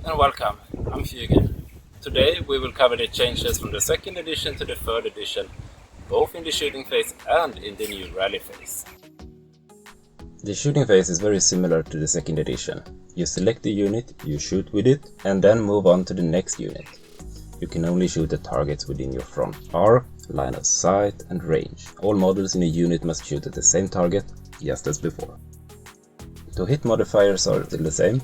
and welcome, I'm Fugen. Today we will cover the changes from the 2nd edition to the 3rd edition, both in the shooting phase and in the new rally phase. The shooting phase is very similar to the 2nd edition. You select the unit, you shoot with it, and then move on to the next unit. You can only shoot the targets within your front arc, line of sight and range. All models in a unit must shoot at the same target, just as before. To hit modifiers are still the same.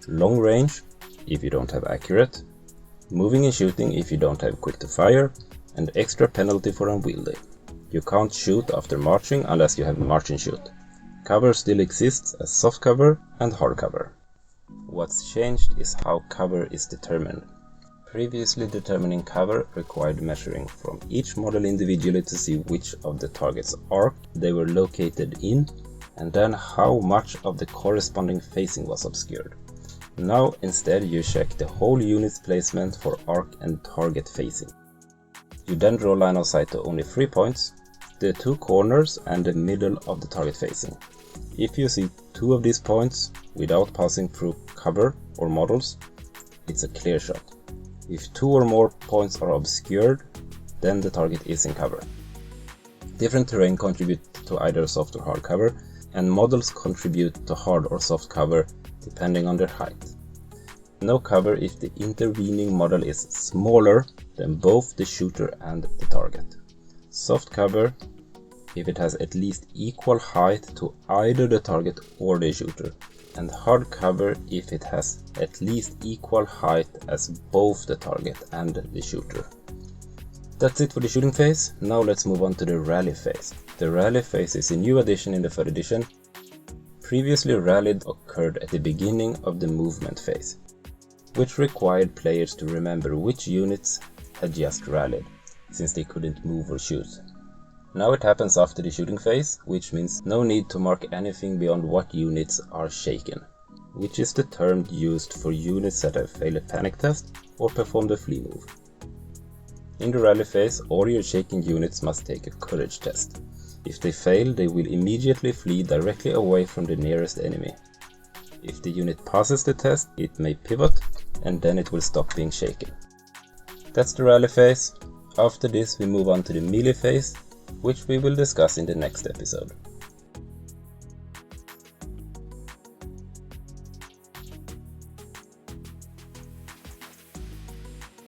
Long range, if you don't have accurate. Moving and shooting if you don't have quick to fire, and extra penalty for unwieldy. You can't shoot after marching unless you have march and shoot. Cover still exists as soft cover and hard cover. What's changed is how cover is determined. Previously, determining cover required measuring from each model individually to see which of the target's arc they were located in, and then how much of the corresponding facing was obscured. Now instead you check the whole unit's placement for arc and target facing. You then draw line of sight to only 3 points, the 2 corners and the middle of the target facing. If you see 2 of these points without passing through cover or models, it's a clear shot. If 2 or more points are obscured, then the target is in cover. Different terrain contribute to either soft or hard cover, and models contribute to hard or soft cover depending on their height. No cover if the intervening model is smaller than both the shooter and the target. Soft cover if it has at least equal height to either the target or the shooter, and hard cover if it has at least equal height as both the target and the shooter. That's it for the shooting phase. Now let's move on to the rally phase. The rally phase is a new addition in the 3rd edition. Previously, rally occurred at the beginning of the movement phase, which required players to remember which units had just rallied, since they couldn't move or shoot. Now it happens after the shooting phase, which means no need to mark anything beyond what units are shaken, which is the term used for units that have failed a panic test or performed a flee move. In the rally phase, all your shaken units must take a courage test. If they fail, they will immediately flee directly away from the nearest enemy. If the unit passes the test, it may pivot, and then it will stop being shaken. That's the rally phase. After this we move on to the melee phase, which we will discuss in the next episode.